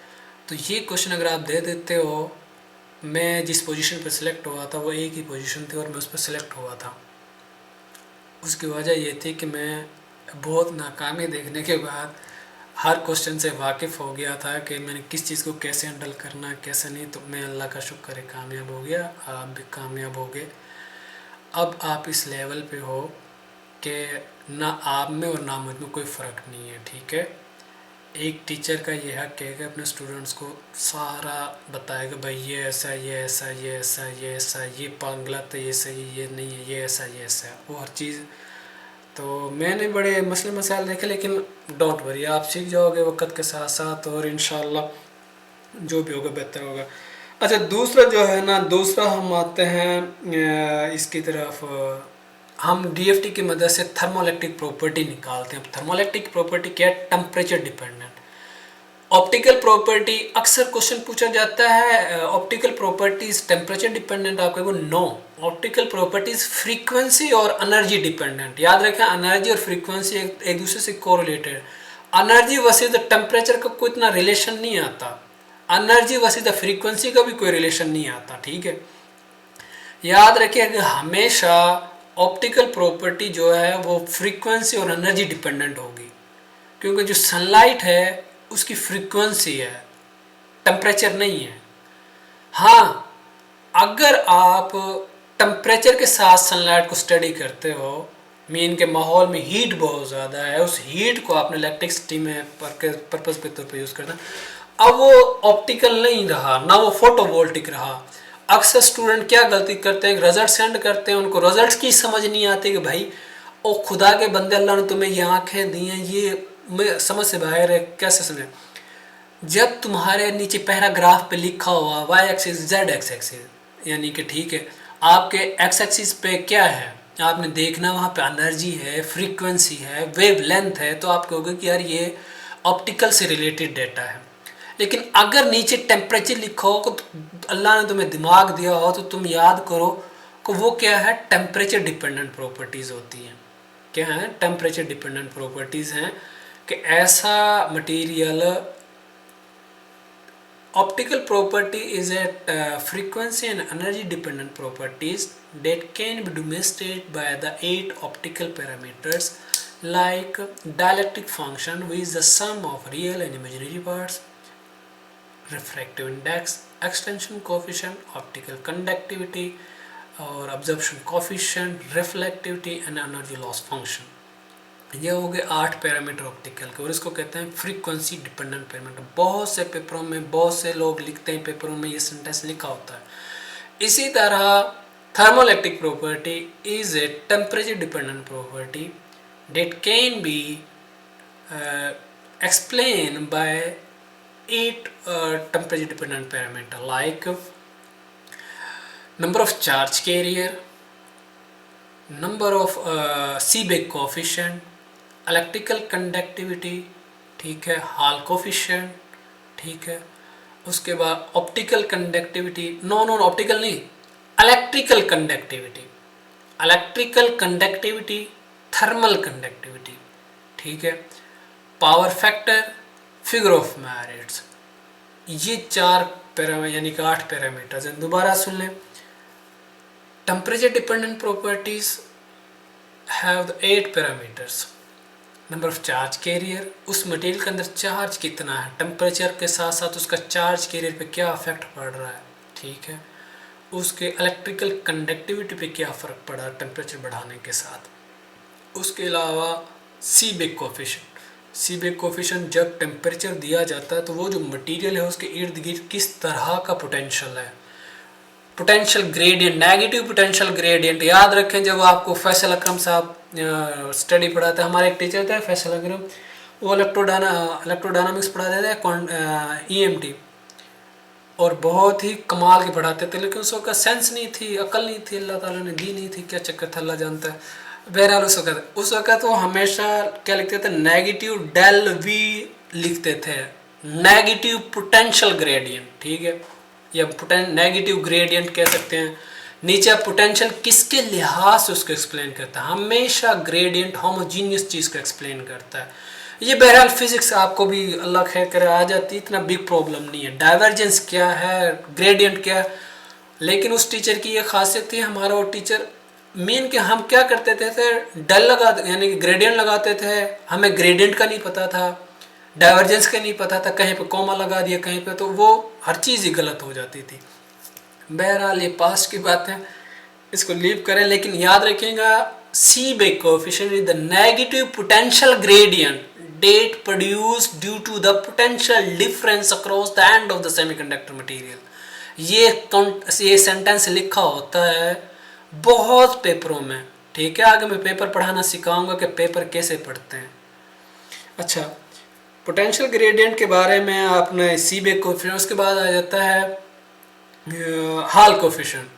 तो ये question अगर आप दे देते हो, मैं जिस पोजीशन पर सिलेक्ट हुआ था वो एक ही पोजीशन थी और मैं उस पर सिलेक्ट हुआ था। उसकी वजह ये थी कि मैं बहुत नाकामी देखने के बाद हर क्वेश्चन से वाकिफ़ हो गया था कि मैंने किस चीज़ को कैसे हैंडल करना है कैसे नहीं। तो मैं अल्लाह का शुक्र है कामयाब हो गया, आप भी कामयाब हो गए। अब आप इस लेवल पे हो कि ना आप में और ना मुझ में कोई फ़र्क नहीं है, ठीक है। एक टीचर का ये हक है कि अपने स्टूडेंट्स को सारा बताएगा, भाई ये ऐसा ये ऐसा ये ऐसा ये ऐसा, ये गलत है, ये सही, ये नहीं है, ये ऐसा ये ऐसा, वो हर चीज़। तो मैंने बड़े मसले मसाइल देखे, लेकिन डोंट वरी, आप सीख जाओगे वक्त के साथ साथ और इंशाल्लाह जो भी होगा बेहतर होगा। अच्छा, दूसरा जो है ना, दूसरा हम आते हैं इसकी तरफ। हम डीएफटी की मदद से थर्मोइलेक्ट्रिक प्रॉपर्टी निकालते हैं। थर्मोइलेक्ट्रिक प्रॉपर्टी क्या है? Temperature dependent. ऑप्टिकल प्रॉपर्टी अक्सर क्वेश्चन पूछा जाता है, ऑप्टिकल प्रॉपर्टीज टेम्परेचर डिपेंडेंट, आप कहोगे नो, ऑप्टिकल प्रॉपर्टीज फ्रीक्वेंसी और एनर्जी डिपेंडेंट। याद रखें, एनर्जी और फ्रीक्वेंसी एक दूसरे से correlated. Energy versus the temperature का कोई इतना रिलेशन नहीं आता, एनर्जी वर्सेस द फ्रीक्वेंसी का भी कोई रिलेशन नहीं आता, ठीक है। याद रखिए कि हमेशा ऑप्टिकल प्रॉपर्टी जो है वो फ्रीक्वेंसी और एनर्जी डिपेंडेंट होगी, क्योंकि जो सनलाइट है उसकी फ्रीक्वेंसी है, टेम्परेचर नहीं है। हाँ, अगर आप टेम्परेचर के साथ सनलाइट को स्टडी करते हो, मीन के माहौल में हीट बहुत ज़्यादा है, उस हीट को आपने इलेक्ट्रिसिटी में पर्पज़ के तौर पर यूज़ करना, अब वो ऑप्टिकल नहीं रहा, ना वो फोटोवोल्टिक रहा। अक्सर स्टूडेंट क्या गलती करते हैं, रिजल्ट सेंड करते हैं, उनको रिजल्ट की समझ नहीं आती कि भाई ओ खुदा के बंदे, अल्लाह ने तुम्हें ये आँखें दी हैं, ये मैं समझ से बाहर है, कैसे समझे। जब तुम्हारे नीचे पैराग्राफ पे लिखा हुआ y axis z x axis, यानी कि ठीक है, आपके एक्स एक्सिस पे क्या है आपने देखना, वहाँ पे एनर्जी है, फ्रीक्वेंसी है, वेव लेंथ है, तो आप कहोगे कि यार ये ऑप्टिकल से रिलेटेड डेटा है। लेकिन अगर नीचे टेम्परेचर लिखा हो तो अल्लाह ने तुम्हें दिमाग दिया हो तो तुम याद करो कि वो क्या है, टेम्परेचर डिपेंडेंट प्रॉपर्टीज़ होती हैं। क्या है? टेम्परेचर डिपेंडेंट प्रॉपर्टीज़ हैं कि ऐसा material, optical property is a frequency and energy dependent properties that can be demonstrated by the 8 optical parameters like dielectric function, which is the sum of real and imaginary parts, refractive index, extension coefficient, optical conductivity और absorption coefficient, reflectivity and energy loss function। ये हो गए 8 parameter optical के, और इसको कहते हैं frequency dependent parameter. बहुत से पेपरों में, बहुत से लोग लिखते हैं पेपरों में, ये सेंटेंस लिखा होता है। इसी तरह thermoelectric property is a temperature dependent property that can be explained by 8 temperature dependent parameter like number of charge carrier, number of Seebeck coefficient, electrical conductivity, ठीक है, हॉल कोफिशिएंट, ठीक है, उसके बाद ऑप्टिकल कंडक्टिविटी, नो ऑप्टिकल नहीं, electrical conductivity, electrical conductivity, thermal conductivity, ठीक है, power factor, figure of merits. ये 4 पैरामीटर यानी कि 8 पैरामीटर्स हैं। दोबारा सुन लें, temperature dependent properties have the 8 parameters. Number of charge carrier, उस मटेरियल के अंदर चार्ज कितना है, टेम्परेचर के साथ साथ उसका चार्ज कैरियर पे क्या इफेक्ट पड़ रहा है, ठीक है, उसके इलेक्ट्रिकल कंडक्टिविटी पे क्या फ़र्क पड़ा टेम्परेचर बढ़ाने के साथ। उसके अलावा सीबेक कोफिशिएंट, सीबेक कोफिशिएंट जब टेम्परेचर दिया जाता है तो वो जो मटेरियल है उसके इर्द गिर्द किस तरह का पोटेंशियल है, potential gradient, negative potential gradient. याद रखें, जब आपको फैसल अकरम साहब स्टडी पढ़ाते हैं, हमारे एक टीचर थे फैसल अकरम, वो इलेक्ट्रोडायनामिक्स पढ़ाते थे, EMT, और बहुत ही कमाल के पढ़ाते थे, लेकिन उस वक्त सेंस नहीं थी, अकल नहीं थी, अल्लाह ताला ने दी नहीं थी, क्या चक्कर था अल्लाह जानता है। बहरहाल उस वक्त वो हमेशा क्या लिखते थे, नेगेटिव डेल वी लिखते थे, नेगेटिव पोटेंशियल ग्रेडियंट, ठीक है, या नेगेटिव ग्रेडियंट कह सकते हैं। नीचे पोटेंशियल किसके लिहाज से उसको एक्सप्लेन करता है, हमेशा ग्रेडियंट होमोजीनियस चीज को एक्सप्लेन करता है। ये बहरहाल फिजिक्स आपको भी अल्लाह खैर करे आ जाती, इतना बिग प्रॉब्लम नहीं है। डाइवर्जेंस क्या है, ग्रेडियंट क्या है, लेकिन उस टीचर की ये खासियत थी, हमारा वो टीचर मेन के हम क्या करते थे डेल लगा यानी कि ग्रेडियंट लगाते थे, हमें ग्रेडियंट का नहीं पता था, डाइवर्जेंस का नहीं पता था, कहीं पे कॉमा लगा दिया कहीं पे, तो वो हर चीज़ ही गलत हो जाती थी। बहरहाल ये पास्ट की बात है, इसको लीव करें, लेकिन याद रखिएगा Seebeck coefficient is the negative potential gradient that produced due to the potential difference across the end of the semiconductor material। ये सेंटेंस लिखा होता है बहुत पेपरों में, ठीक है, आगे मैं पेपर पढ़ाना सिखाऊंगा कि पेपर कैसे पढ़ते हैं। अच्छा, पोटेंशियल ग्रेडियंट के बारे में आपने सीबेक कोएफिशिएंट, उसके बाद आ जाता है हॉल कोएफिशिएंट।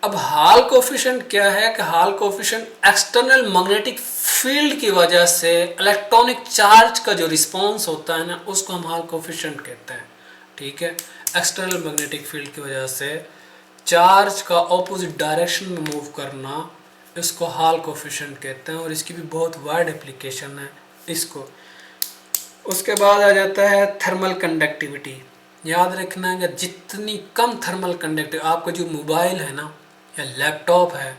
अब हॉल कोएफिशिएंट क्या है कि hall coefficient external magnetic field की वजह से इलेक्ट्रॉनिक चार्ज का जो रिस्पांस होता है ना, उसको हम हॉल कोएफिशिएंट कहते हैं, ठीक है। एक्सटर्नल मैग्नेटिक फील्ड की वजह से चार्ज का ऑपोजिट डायरेक्शन में मूव करना, इसको हॉल कोएफिशिएंट कहते हैं, और इसकी भी बहुत वाइड एप्लीकेशन है इसको। उसके बाद आ जाता है थर्मल कंडक्टिविटी। याद रखना है कि जितनी कम थर्मल कंडक्टिविटी, आपका जो मोबाइल है ना या लैपटॉप है,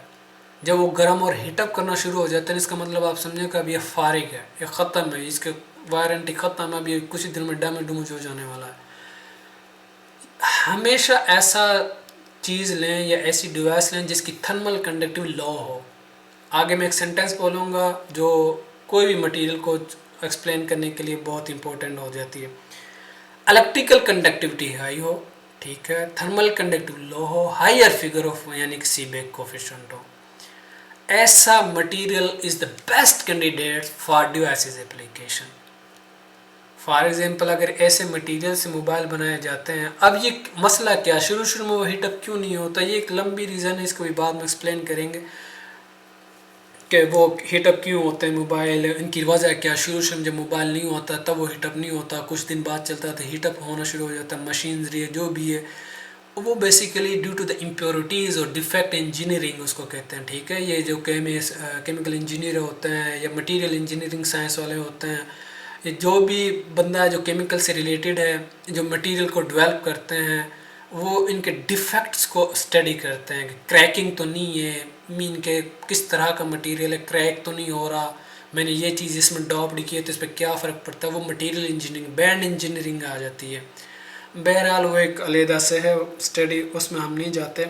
जब वो गर्म और हीटअप करना शुरू हो जाता है, इसका मतलब आप समझे कि अब ये फारिग है, ये ख़त्म है, इसके वारंटी ख़त्म है, अब ये कुछ ही दिन में डैमेज हो जाने वाला है। हमेशा ऐसा चीज़ लें या ऐसी डिवाइस लें जिसकी थर्मल कंडक्टिविटी लो हो। आगे मैं एक सेंटेंस बोलूँगा जो कोई भी मटेरियल को एक्सप्लेन करने के लिए बहुत इंपॉर्टेंट हो जाती है। इलेक्ट्रिकल कंडक्टिविटी हाई हो, ठीक है, थर्मल कंडक्टिविटी लो हो, हायर फिगर ऑफ यानी कि सीबेक कोएफिशिएंट हो, ऐसा material is the best candidate for devices application. For example अगर ऐसे मटेरियल से मोबाइल बनाए जाते हैं, अब ये मसला क्या, शुरू में वो हीटअप क्यों नहीं होता, ये एक लंबी रीज़न है, इसको भी बाद में एक्सप्लेन करेंगे कि वो हीटअप क्यों होते हैं मोबाइल, इनकी वजह क्या। शुरू में जब मोबाइल नहीं होता तब वो हीटअप नहीं होता, कुछ दिन बाद चलता है तो हीटअप होना शुरू हो जाता है, मशीनरी जो भी है वो basically due to the impurities और डिफेक्ट इंजीनियरिंग उसको कहते हैं, ठीक है। ये जो केमिकल इंजीनियर होते हैं या मटेरियल इंजीनियरिंग साइंस वाले होते हैं, ये जो भी बंदा जो केमिकल से रिलेटेड है, जो मटेरियल को डेवलप करते हैं, वो इनके डिफेक्ट्स को स्टडी करते हैं कि क्रैकिंग तो नहीं है, मीन के किस तरह का मटेरियल है, क्रैक तो नहीं हो रहा, मैंने ये चीज़ इसमें डॉप्ड की है तो इस पर क्या फ़र्क पड़ता है, वो मटेरियल इंजीनियरिंग, बैंड इंजीनियरिंग आ जाती है। बहरहाल वो एक अलहदा से है स्टडी, उसमें हम नहीं जाते।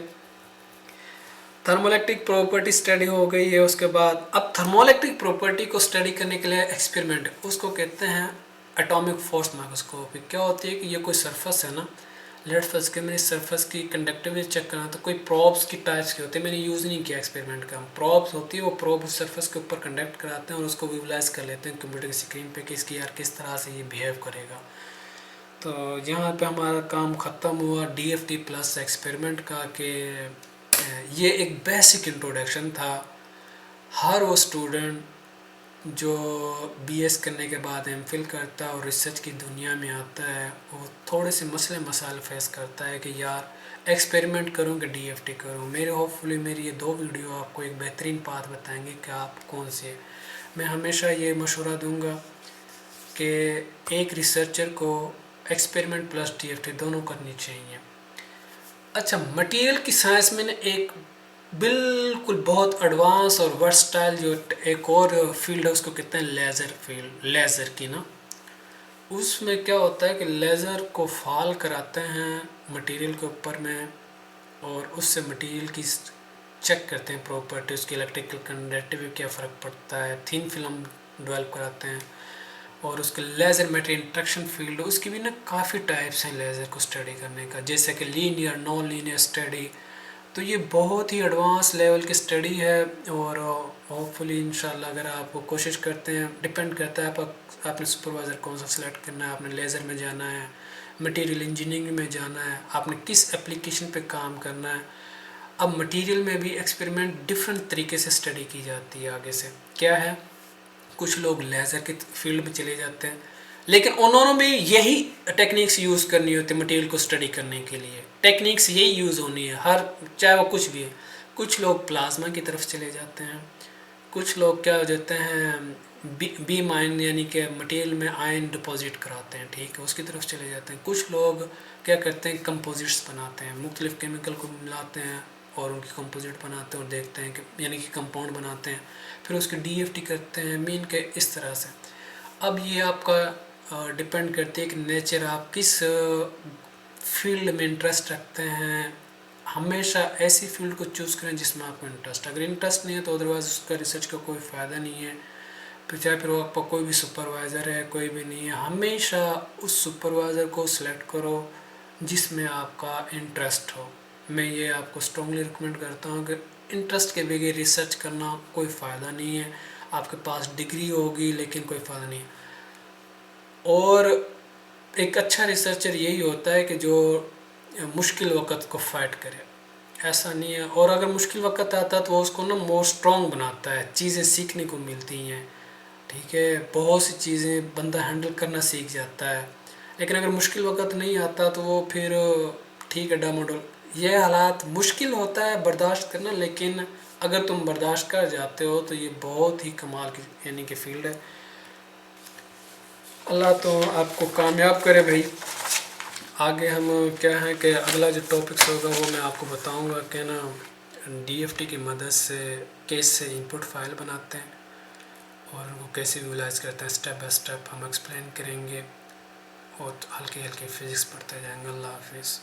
थर्मोइलेक्ट्रिक प्रॉपर्टी स्टडी हो गई है। उसके बाद अब थर्मोइलेक्ट्रिक प्रॉपर्टी को स्टडी करने के लिए एक्सपेरिमेंट, उसको कहते हैं एटॉमिक फोर्स माइक्रोस्कोपी। क्या होती है कि ये कोई सरफेस है ना, लेट फर्स्ट के मैंने सरफेस की कंडक्टिविटी चेक करना, तो कोई प्रॉब्स की टाइप्स की होती है, मैंने यूज़ नहीं किया एक्सपेरिमेंट का। प्रॉब्स होती है, वो प्रॉब सरफेस के ऊपर कंडक्ट कराते हैं और उसको विजुलाइज कर लेते हैं कंप्यूटर की स्क्रीन पे कि इसकी यार किस तरह से ये बिहेव करेगा। तो यहाँ पे हमारा काम ख़त्म हुआ DFT प्लस एक्सपेरिमेंट का, कि ये एक बेसिक इंट्रोडक्शन था। हर वो स्टूडेंट जो BS करने के बाद MPhil करता है और रिसर्च की दुनिया में आता है, वो थोड़े से मसले मसाइल फेस करता है कि यार एक्सपेरिमेंट करूँ कि DFT करूँ। मेरे होपफुली मेरी ये 2 वीडियो आपको एक बेहतरीन पाथ बताएंगे कि आप कौन से। मैं हमेशा ये मशवरा दूंगा कि एक रिसर्चर को एक्सपेरिमेंट प्लस DFT दोनों करनी चाहिए। अच्छा, मटेरियल की साइंस में एक बिल्कुल बहुत एडवांस और वर्सटाइल जो एक और फील्ड है उसको कहते हैं लेज़र फील्ड, लेज़र की ना। उसमें क्या होता है कि लेज़र को फॉल कराते हैं मटेरियल के ऊपर में, और उससे मटेरियल की चेक करते हैं प्रॉपर्टी, उसकी इलेक्ट्रिकल कंडक्टिविटी क्या फ़र्क पड़ता है, थिन फिल्म डेवलप कराते हैं। और उसके लेज़र मेटेरियल इंट्रैक्शन फील्ड, उसकी भी ना काफ़ी टाइप्स हैं लेज़र को स्टडी करने का, जैसे कि लीनियर, नॉन लीनियर स्टडी। तो ये बहुत ही एडवांस लेवल की स्टडी है, और होपफुली इंशाल्लाह अगर आप कोशिश करते हैं, डिपेंड करता है आपने सुपरवाइज़र कौन सा सिलेक्ट करना है, आपने लेज़र में जाना है, मटेरियल इंजीनियरिंग में जाना है, आपने किस एप्लीकेशन पे काम करना है। अब मटेरियल में भी एक्सपेरिमेंट डिफरेंट तरीके से स्टडी की जाती है। आगे से क्या है, कुछ लोग लेज़र के फील्ड में चले जाते हैं, लेकिन उन्होंने भी यही टेक्निक्स यूज़ करनी होती है मटेरियल को स्टडी करने के लिए। टेक्निक्स यही यूज़ होनी है हर, चाहे वो कुछ भी है। कुछ लोग प्लाज्मा की तरफ चले जाते हैं, कुछ लोग क्या हो जाते हैं बीम आयन यानी कि मटेरियल में आयन डिपॉजिट कराते हैं, ठीक है, उसकी तरफ चले जाते हैं। कुछ लोग क्या करते हैं कंपोजिट्स बनाते हैं, मुख्तलिफ केमिकल को मिलाते हैं और उनकी कंपोजिट बनाते हैं और देखते हैं कि यानी कि कंपाउंड बनाते हैं, फिर उसकी डीएफटी करते हैं मीन के इस तरह से। अब ये आपका डिपेंड करती है कि नेचर आप किस फील्ड में इंटरेस्ट रखते हैं। हमेशा ऐसी फील्ड को चूज़ करें जिसमें आपको इंटरेस्ट, अगर इंटरेस्ट नहीं है तो अदरवाइज़ उसका रिसर्च का कोई फ़ायदा नहीं है। फिर वो आपका कोई भी सुपरवाइज़र है कोई भी नहीं है, हमेशा उस सुपरवाइज़र को सिलेक्ट करो जिसमें आपका इंटरेस्ट हो। मैं ये आपको स्ट्रॉन्गली रिकमेंड करता हूँ कि इंटरेस्ट के बगैर रिसर्च करना कोई फ़ायदा नहीं है। आपके पास डिग्री होगी लेकिन कोई फ़ायदा नहीं है। और एक अच्छा रिसर्चर यही होता है कि जो मुश्किल वक़्त को फाइट करे, ऐसा नहीं है। और अगर मुश्किल वक़्त आता है तो वो उसको ना मोर स्ट्रॉन्ग बनाता है, चीज़ें सीखने को मिलती हैं, ठीक है, बहुत सी चीज़ें बंदा हैंडल करना सीख जाता है। लेकिन अगर मुश्किल वक़्त नहीं आता तो वो फिर ठीक है डामाडोल। ये हालात मुश्किल होता है बर्दाश्त करना, लेकिन अगर तुम बर्दाश्त कर जाते हो तो ये बहुत ही कमाल की यानी कि फील्ड है। अल्लाह तो आपको कामयाब करे भाई। आगे हम क्या है कि अगला जो टॉपिक्स होगा वो मैं आपको बताऊंगा कि ना डीएफटी की मदद से कैसे इनपुट फाइल बनाते हैं और उनको कैसे विजुलाइज करते हैं, स्टेप बाय स्टेप हम एक्सप्लेन करेंगे और हल्के हल्के फिज़िक्स पढ़ते जाएंगे। अल्लाह हाफिज़।